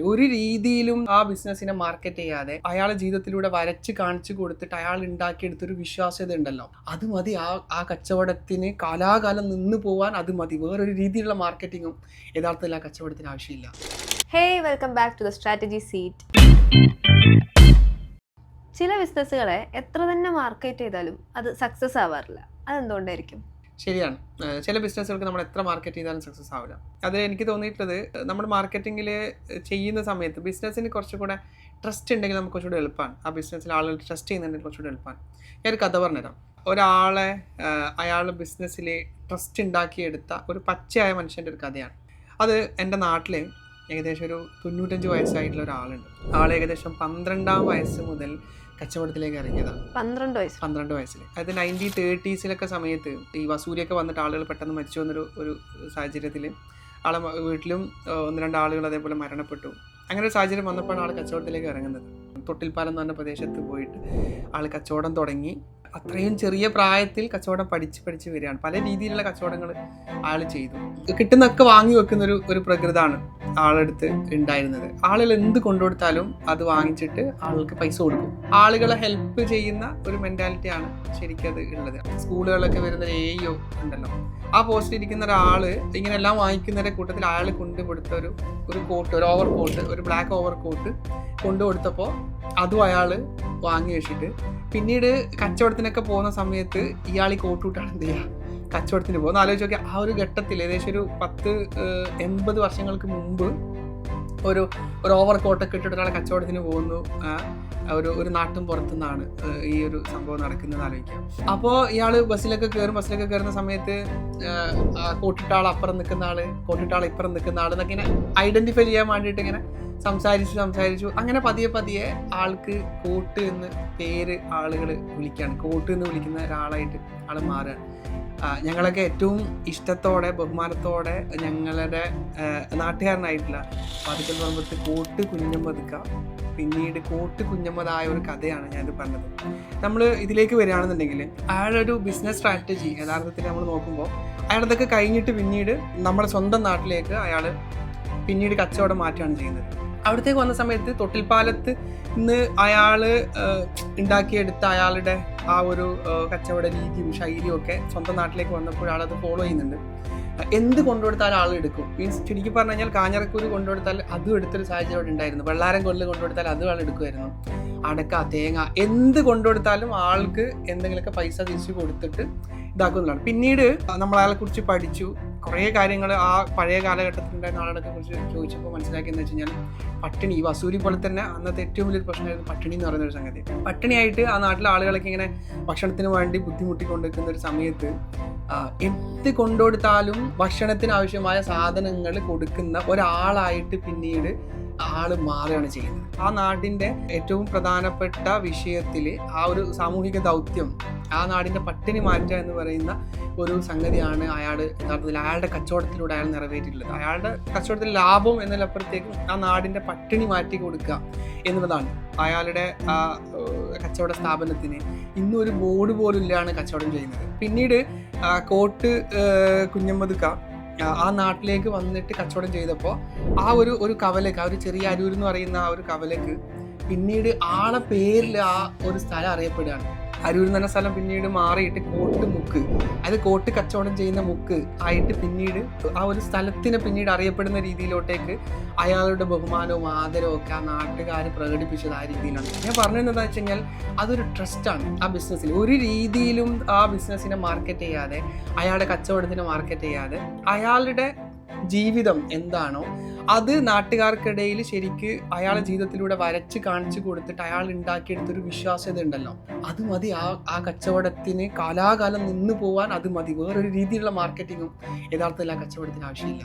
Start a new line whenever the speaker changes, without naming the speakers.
ഒരു രീതിയിലും ആ ബിസിനസ്സിനെ മാർക്കറ്റ് ചെയ്യാതെ അയാളെ ജീവിതത്തിലൂടെ വരച്ച് കാണിച്ചു കൊടുത്തിട്ട് അയാൾ ഉണ്ടാക്കിയെടുത്തൊരു വിശ്വാസ്യത ഉണ്ടല്ലോ, അത് മതി ആ കച്ചവടത്തിന് കാലാകാലം നിന്ന് പോവാൻ. അത് മതി. വേറൊരു രീതിയിലുള്ള മാർക്കറ്റിങ്ങും യഥാർത്ഥത്തിൽ ആ കച്ചവടത്തിന് ആവശ്യമില്ല.
Hey, welcome back to the strategy seat. ചില ബിസിനസ്സുകളെ എത്ര തന്നെ മാർക്കറ്റ് ചെയ്താലും അത് സക്സസ് ആവാറില്ല. അതെന്തുകൊണ്ടായിരിക്കും?
ശരിയാണ്. ചില ബിസിനസ്സുകൾക്ക് നമ്മൾ എത്ര മാർക്കറ്റ് ചെയ്താലും സക്സസ് ആവില്ല. അത് എനിക്ക് തോന്നിയിട്ടുള്ളത്, നമ്മൾ മാർക്കറ്റിങ്ങിൽ ചെയ്യുന്ന സമയത്ത് ബിസിനസ്സിന് കുറച്ചുകൂടെ ട്രസ്റ്റ് ഉണ്ടെങ്കിൽ നമുക്ക് കുറച്ചുകൂടെ എളുപ്പമാണ്. ആ ബിസിനസ്സിൽ ആളുകൾ ട്രസ്റ്റ് ചെയ്യുന്നുണ്ടെങ്കിൽ കുറച്ചുകൂടെ എളുപ്പമാണ്. ഞാനൊരു കഥ പറഞ്ഞുതരാം. ഒരാളെ അയാൾ ബിസിനസ്സിൽ ട്രസ്റ്റ് ഉണ്ടാക്കിയെടുത്ത ഒരു പച്ചയായ മനുഷ്യൻ്റെ ഒരു കഥയാണ്. അത് എൻ്റെ നാട്ടിൽ ഏകദേശം ഒരു 95 വയസ്സായിട്ടുള്ള ഒരാളുണ്ട്. ആൾ ഏകദേശം 12-ാം വയസ്സ് മുതൽ കച്ചവടത്തിലേക്ക് ഇറങ്ങിയതാണ്. 12 വയസ്സിൽ. അതായത് 1930s സമയത്ത് ഈ വസൂരിയൊക്കെ വന്നിട്ട് ആളുകൾ പെട്ടെന്ന് മരിച്ചു വന്നൊരു സാഹചര്യത്തിൽ ആളെ വീട്ടിലും 1-2 ആളുകൾ അതേപോലെ മരണപ്പെട്ടു. അങ്ങനെ ഒരു സാഹചര്യം വന്നപ്പോഴാണ് ആൾ കച്ചവടത്തിലേക്ക് ഇറങ്ങുന്നത്. തൊട്ടിൽപ്പാലം എന്ന് പറഞ്ഞ പ്രദേശത്ത് പോയിട്ട് ആൾ കച്ചവടം തുടങ്ങി. അത്രയും ചെറിയ പ്രായത്തിൽ കച്ചവടം പഠിച്ച് വരികയാണ്. പല രീതിയിലുള്ള കച്ചവടങ്ങൾ ആൾ ചെയ്തു. കിട്ടുന്നൊക്കെ വാങ്ങി വെക്കുന്ന ഒരു പ്രകൃതമാണ് ആളെടുത്ത് ഉണ്ടായിരുന്നത്. ആളുകൾ എന്ത് കൊണ്ടുകൊടുത്താലും അത് വാങ്ങിച്ചിട്ട് ആൾക്ക് പൈസ കൊടുക്കും. ആളുകളെ ഹെൽപ്പ് ചെയ്യുന്ന ഒരു മെന്റാലിറ്റിയാണ് ശരിക്കും അത് ഉള്ളത്. സ്കൂളുകളിലൊക്കെ വരുന്ന AEO ഉണ്ടല്ലോ, ആ പോസ്റ്റിൽ ഇരിക്കുന്ന ഒരാള് ഇങ്ങനെ എല്ലാം വാങ്ങിക്കുന്നവരുടെ കൂട്ടത്തിൽ അയാൾ കൊണ്ടുകൊടുത്ത ഒരു കോട്ട്, ഒരു ഓവർ കോട്ട്, ഒരു ബ്ലാക്ക് ഓവർ കോട്ട് കൊണ്ടുകൊടുത്തപ്പോൾ അതും അയാൾ വാങ്ങി വെച്ചിട്ട് പിന്നീട് കച്ചവടത്തിനൊക്കെ പോകുന്ന സമയത്ത് ഇയാൾ ഈ കോട്ടുവിട്ടാണ് എന്ത് ചെയ്യുക, കച്ചവടത്തിന് പോകുന്നത്. ആലോചിച്ച് നോക്കിയാൽ ആ ഒരു ഘട്ടത്തിൽ ഏകദേശം ഒരു 10-80 വർഷങ്ങൾക്ക് മുമ്പ് ഒരു ഓവർ കോട്ടൊക്കെ ഇട്ടിട്ട് ഒരാളെ കച്ചവടത്തിന് പോകുന്നു. ഒരു നാട്ടും പുറത്തുനിന്നാണ് ഈ ഒരു സംഭവം നടക്കുന്നത് ആലോചിക്കാം. അപ്പോൾ ഇയാൾ ബസ്സിലൊക്കെ കയറുന്ന സമയത്ത് കോട്ടിട്ടാൾ അപ്പുറം നിൽക്കുന്ന ആള്, കോട്ടിട്ടാൾ ഇപ്പുറം നിൽക്കുന്ന ആൾ എന്നൊക്കെ ഇങ്ങനെ ഐഡന്റിഫൈ ചെയ്യാൻ വേണ്ടിയിട്ട് ഇങ്ങനെ സംസാരിച്ചു. അങ്ങനെ പതിയെ ആൾക്ക് കോട്ട് എന്ന് പേര് ആളുകൾ വിളിക്കുകയാണ്. കോട്ട് എന്ന് വിളിക്കുന്ന ഒരാളായിട്ട് ആൾ മാറുകയാണ്. ഞങ്ങളൊക്കെ ഏറ്റവും ഇഷ്ടത്തോടെ ബഹുമാനത്തോടെ ഞങ്ങളുടെ നാട്ടുകാരനായിട്ടുള്ള പാതിക്കൽ പറമ്പത്ത് കോട്ട് കുഞ്ഞമ്മദ്ക്ക, പിന്നീട് കോട്ട് കുഞ്ഞമ്മതായ ഒരു കഥയാണ് ഞാനിത് പറഞ്ഞത്. നമ്മൾ ഇതിലേക്ക് വരികയാണെന്നുണ്ടെങ്കിൽ അയാളൊരു ബിസിനസ് സ്ട്രാറ്റജി യഥാർത്ഥത്തിൽ നമ്മൾ നോക്കുമ്പോൾ അയാളതൊക്കെ കഴിഞ്ഞിട്ട് പിന്നീട് നമ്മുടെ സ്വന്തം നാട്ടിലേക്ക് അയാൾ പിന്നീട് കച്ചവടം മാറ്റുകയാണ് ചെയ്യുന്നത്. അവിടത്തേക്ക് വന്ന സമയത്ത് തൊട്ടിൽപ്പാലത്ത് ഇന്ന് അയാൾ ഉണ്ടാക്കിയെടുത്ത അയാളുടെ ആ ഒരു കച്ചവട രീതിയും ശൈലിയും ഒക്കെ സ്വന്തം നാട്ടിലേക്ക് വന്നപ്പോൾ ആളത് ഫോളോ ചെയ്യുന്നുണ്ട്. എന്ത് കൊണ്ടുകൊടുത്താലും ആൾ എടുക്കും. മീൻസ് ചുരുക്കി പറഞ്ഞു കഴിഞ്ഞാൽ കാഞ്ഞിരക്കൂര് കൊണ്ടുകൊടുത്താൽ അതും എടുത്തൊരു സാഹചര്യം അവിടെ ഉണ്ടായിരുന്നു. വെള്ളാരം കൊല്ല് കൊണ്ടുകൊടുത്താൽ അതും ആൾ എടുക്കുമായിരുന്നു. അടക്ക, തേങ്ങ, എന്ത് കൊണ്ടുകൊടുത്താലും ആൾക്ക് എന്തെങ്കിലുമൊക്കെ പൈസ തിരിച്ചു കൊടുത്തിട്ട് ഇതാക്കുന്നതാണ്. പിന്നീട് നമ്മൾ അയാളെ കുറിച്ച് പഠിച്ചു. കുറേ കാര്യങ്ങൾ ആ പഴയ കാലഘട്ടത്തിലുണ്ടായിരുന്ന ആളുകളെ കുറിച്ച് ചോദിച്ചപ്പോൾ മനസ്സിലാക്കിയെന്ന് വെച്ച് കഴിഞ്ഞാൽ പട്ടിണി, ഈ വസൂരി പോലെ തന്നെ അന്നത്തെ ഏറ്റവും വലിയൊരു പ്രശ്നമായിരുന്നു പട്ടിണി എന്ന് പറയുന്ന ഒരു സംഗതി. പട്ടിണിയായിട്ട് ആ നാട്ടിലെ ആളുകളൊക്കെ ഇങ്ങനെ ഭക്ഷണത്തിന് വേണ്ടി ബുദ്ധിമുട്ടിക്കൊണ്ടിരിക്കുന്ന ഒരു സമയത്ത് എന്ത് കൊണ്ടുകൊടുത്താലും ഭക്ഷണത്തിന് ആവശ്യമായ സാധനങ്ങൾ കൊടുക്കുന്ന ഒരാളായിട്ട് പിന്നീട് ആള് മാറുകയാണ് ചെയ്യുന്നത്. ആ നാടിൻ്റെ ഏറ്റവും പ്രധാനപ്പെട്ട വിഷയത്തിൽ ആ ഒരു സാമൂഹിക ദൗത്യം, ആ നാടിൻ്റെ പട്ടിണി മാറ്റുക എന്ന് പറയുന്ന ഒരു സംഗതിയാണ് യഥാർത്ഥത്തിൽ അയാളുടെ കച്ചവടത്തിലൂടെ അയാൾ നിറവേറ്റിയിട്ടുള്ളത്. അയാളുടെ കച്ചവടത്തിൽ ലാഭം എന്നതിലപ്പുറത്തേക്കും ആ നാടിൻ്റെ പട്ടിണി മാറ്റി കൊടുക്കുക എന്നുള്ളതാണ് അയാളുടെ ആ കച്ചവട സ്ഥാപനത്തിന്. ഇന്നും ഒരു ബോർഡ് പോലും ഇല്ലാണ് കച്ചവടം ചെയ്യുന്നത്. പിന്നീട് കോട്ട് കുഞ്ഞമ്മദ്ക്ക ആ നാട്ടിലേക്ക് വന്നിട്ട് കച്ചവടം ചെയ്തപ്പോൾ ആ ഒരു കവലക്ക്, ആ ഒരു ചെറിയ അരൂർ എന്ന് പറയുന്ന ആ ഒരു കവലക്ക് പിന്നീട് ആളെ പേരിൽ ആ ഒരു സ്ഥലം അറിയപ്പെടുകയാണ്. അരൂർ എന്ന് പറഞ്ഞ സ്ഥലം പിന്നീട് മാറിയിട്ട് കോട്ട് മുക്ക്, അതായത് കോട്ട് കച്ചവടം ചെയ്യുന്ന മുക്ക് ആയിട്ട് പിന്നീട് ആ ഒരു സ്ഥലത്തിന് പിന്നീട് അറിയപ്പെടുന്ന രീതിയിലോട്ടേക്ക് അയാളുടെ ബഹുമാനവും ആദരവും ഒക്കെ ആ നാട്ടുകാർ പ്രകടിപ്പിച്ചത് ആ രീതിയിലാണ്. ഞാൻ പറഞ്ഞതെന്ന് വെച്ച് കഴിഞ്ഞാൽ അതൊരു ട്രസ്റ്റാണ് ആ ബിസിനസ്സിൽ. ഒരു രീതിയിലും ആ ബിസിനസ്സിനെ മാർക്കറ്റ് ചെയ്യാതെ, അയാളുടെ കച്ചവടത്തിനെ മാർക്കറ്റ് ചെയ്യാതെ, അയാളുടെ ജീവിതം എന്താണോ അത് നാട്ടുകാർക്കിടയിൽ ശരിക്ക് അയാളുടെ ജീവിതത്തിലൂടെ വരച്ച് കാണിച്ചു കൊടുത്തിട്ട് അയാൾ ഉണ്ടാക്കിയെടുത്തൊരു വിശ്വാസ്യത ഉണ്ടല്ലോ, അത് മതി. ആ കച്ചവടത്തിന് കാലാകാലം നിന്ന് പോവാൻ അത് മതി. വേറൊരു രീതിയിലുള്ള മാർക്കറ്റിങ്ങും യഥാർത്ഥത്തിൽ ആ കച്ചവടത്തിന് ആവശ്യമില്ല.